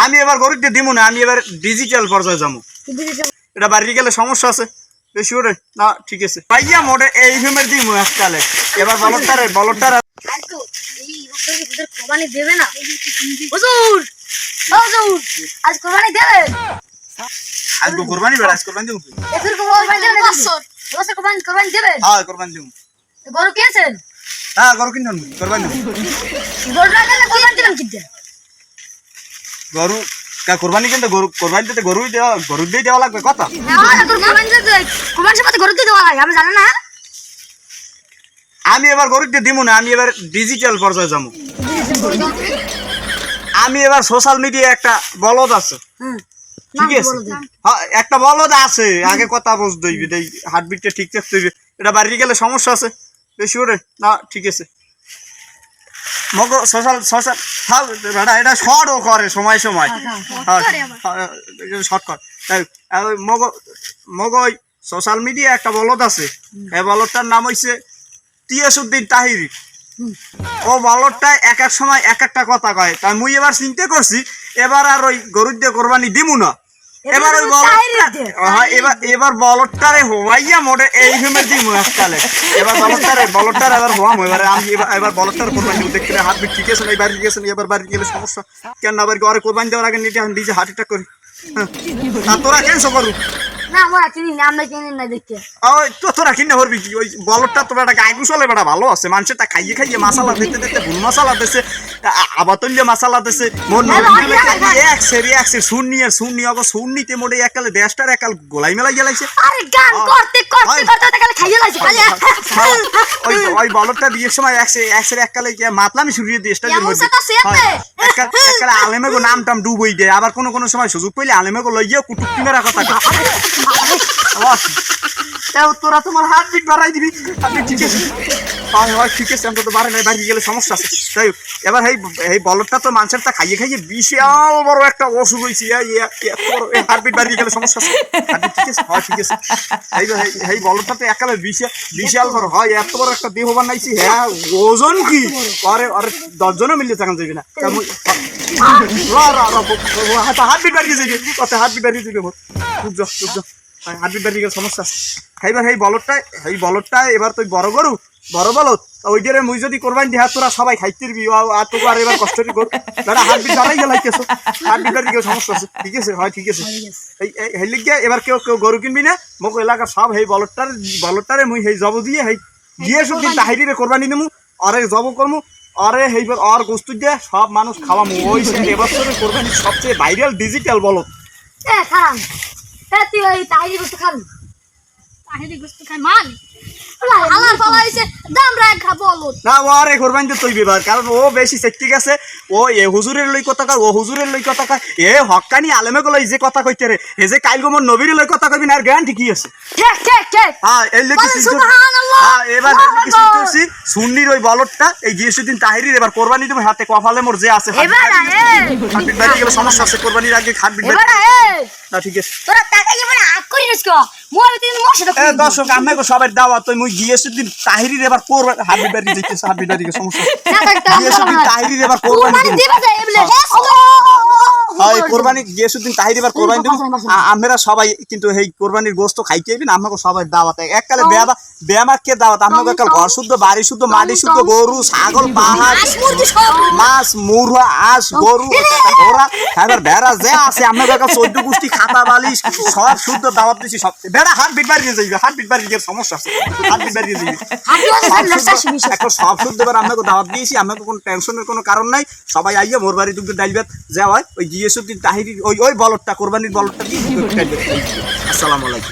আমি এবার গরুতে দিব না, আমি এবার ডিজিটাল পর্যায়ে যাবো। এটা বাড়ি গেলে সমস্যা আছে বেশি ওরে না। ঠিক আছে ভাইয়া মোটে এই ফেমের দিব এককালে। এবার বলটারে কোরবানি দেবে না হুজুর? হুজুর আজ কোরবানি দেবে? আজ কোরবানি বেড়া, আজ কোরবানি দেবো। এফির কোরবানি দেবে না? বছর কোরবানি দেবে? হ্যাঁ কোরবানি দেবো। গরু কিনেছেন? হ্যাঁ গরু কিনতে কোরবানি দেবো। গরু না কিনলে কোরবানি দিবেন কিনতে? গরু কোরবানি কিন্তু কোরবানি দিতে গরু দিয়ে দেওয়া লাগবে কথা। কোরবানির সাথে গরু দিয়ে দেওয়া লাগে, আমি জানি না। আমি এবার গরুতে দিব না, আমি এবার ডিজিটাল পর্যায়ে যাবো। আমি এবার সোশ্যাল মিডিয়ায় একটা বলদ আছে, ঠিক আছে? হ্যাঁ একটা বলদ আছে, আগে কথা বুঝতে হইবে, হার্টবিটটা ঠিক থাকতে হইবে। এটা বাড়ি গেলে সমস্যা আছে বেশি ওরে না। ঠিক আছে মগ সোশ্যাল এটা শর্টও করে সময় সময়, শর্ট কর। মগ ওই সোশ্যাল মিডিয়া একটা বলদ আছে, এই বলদটার নাম হইছে তিয়াসউদ্দিন তাহিরি। ও বলদটা এক এক সময় এক একটা কথা কয়, তাই মুই এবার চিন্তা করছি এবার আর ওই গরুর দিয়ে কোরবানি দিমু না। এবার ওই এবার বলদটারে হওয়াইয়া মোটে এই ফেমের দিমু এককালে। এবার বলদটারে এবার হওয়াম। এবারে আমি এবার বলদটারে কোরবানি দিব। দেখতে হার্টবিট ঠিক আছে না? বাড়ি গেছে না? এবার বাড়ি গেলে সমস্যা কেন? আবার ঘরে কোরবানি দেওয়ার আগে নিজে নিজে হার্ট অ্যাটাক করি। হ্যাঁ তোরা ক্যান্সেল করু না, আমরা চিনি না, আমরা চিনি না দেখতে। ওই তো তোরা কিনে হরবি কি? ওই বলদটা তো বেটা গায়ে গুছলে বেটা ভালো আছে, মানুষের তা খাইয়ে খাইয়ে মশলা দিতে ভুল মশলা দিতেছে, আবাতল্য মশলা দিতেছে। এক সেরি শুননি অগো শুননিতে মোটে একালে দেশটার একাল গোলাই মেলাই গেলাইছে। আরে গান করতে করতে করতে কালে খাইয়ে লাইছে খালি। ওই বলদটা বিয়ের সময় এককালে মাতলামি শুরিয়ে দিয়ে স্টাইলের মধ্যে এককালে আলেমেগো নাম টাম ডুবই দেয়। আবার কোনো সময় সুযোগ পেলে আলেমেগো লইয়া কুটুক্তি মেরা কথা। তোরা তোমার হার্টবিট বাড়াই দিবি। আপনি ঠিক আছে? হয় ঠিক আছে, অন্তত বাড়ে নাই, বাড়ি গেলে সমস্যা আছে। তাই এবার এই বলদটা তো মানুষের তা খাইয়ে খাইয়ে বিশাল বড় একটা অসুখ হয়েছে। হার্টবিট বাড়ি গেলে সমস্যা আছে। ঠিক আছে? হয় ঠিক আছে। এই বলদটা তো একেবারে বিশাল বড় হয়, এত বড় একটা দেহ বানাইছি। হ্যাঁ ওজন কি আরে 10 জনও মিললে তখন যাবি না। হার্টবিট বাড়িয়ে যাবি, হার্টবিট বাড়িয়ে যাবি। হার্টবিট বাড়িয়ে গেলে সমস্যা আছে। এইবার এই বলদটা এবার তুই বড় গরু বড় বলদ ওইটারে মুই যদি কোরবানি দিই, তোরা সবাই খাইতে দিবি। আর তোকে আর এবার কষ্ট কর দাদা হার্টবিট বাড়াই গেলাইতেছো, হার্টবিট বাড়িয়ে গেলে সমস্যা আছে। ঠিক আছে? হয় ঠিক আছে। এই লিগে এবার কেউ গরু কিনবি না। মোক এলাকার সব এই বলদটারে মুই এই জব দিয়ে গিয়েসুদ্দিন তাহিরিরে কোরবানি দেবো। আরে জব করবো, আরে এইবার আর গোস্তু দিয়ে সব মানুষ খাওয়ামু। ওই এবছরের কোরবানির সবচেয়ে ভাইরাল ডিজিটাল বলদ। তুই ওই তাহিরি গোস্ত খাবি? তাহিরি গোস্ত খাই মানে না ওরে কোরবানি তো তুই বিবার, কারণ ও বেশি সেক্টি গেছে। ও এ হুজুরের লই কথা কয়, ও হুজুরের লই কথা কয়। এ হক্কানি আলেমে গেল যে কথা কইতে রে, এ যে কাইল গোমর নবীর লই কথা কইবি না, আর গ্যারান্টি কি আছে? হ্যাঁ এই লেগে এবার কি সুন্নির ওই বলদটা এই গিয়েসুদ্দিন তাহিরির এবার কোরবানি দেব। হাতে কপালে মোর যে আছে হার্টবিট বাড়ি গেলে সমস্যা আছে। কোরবানির আগে হার্টবিট না। ঠিক আছে দর্শক আমি সবাই দাওয়াত মুই গিয়েসুদ্দিন তাহিরির এবার হার্টবিট বাড়ি যেতেছে। হার্টবিট বাড়ি গেলে সমস্যা গিয়েসুদ্দিন তাহিরির এবার কোরবানি কোরবানি গিয়েসুদ্দিন তাহির এবার কোরবানি দেব। আমরা সবাই কিন্তু এই কোরবানির গোস্ত খাইতে হইবেন। আমাকে সবাই দাওয়াত এককালে বেয়ামাকে দাওয়াত। আমাকে একাল ঘর শুদ্ধ বাড়ি শুদ্ধ মাটি শুদ্ধ গরু ছাগল পাহাড় মাছ মুরগা আঁশ গরু ঘোড়া এবার ভেড়া যে আছে আমাকে একাল 14 গোষ্ঠী খাতা বালিশ সব শুদ্ধ দাওয়াত দিচ্ছি। সব বেড়া হার্টবিট বাড়িয়ে যাইবে, হার্টবিট বাড়িয়ে গেলে সমস্যা আছে। হার্টবিট বাড়িয়ে যাইবে এখন সব শুদ্ধ এবার আমাকে দাওয়াত দিয়েছি। আমাকে কোনো টেনশনের কোনো কারণ নাই। সবাই আইয়া মোর বাড়ি দুটো ডাইল ভাত যা হয় ওই গিয়েসুদ্দিন তাহিরির ওই বলদটা কোরবানির বলদটা দিয়ে। আসসালামু আলাইকুম।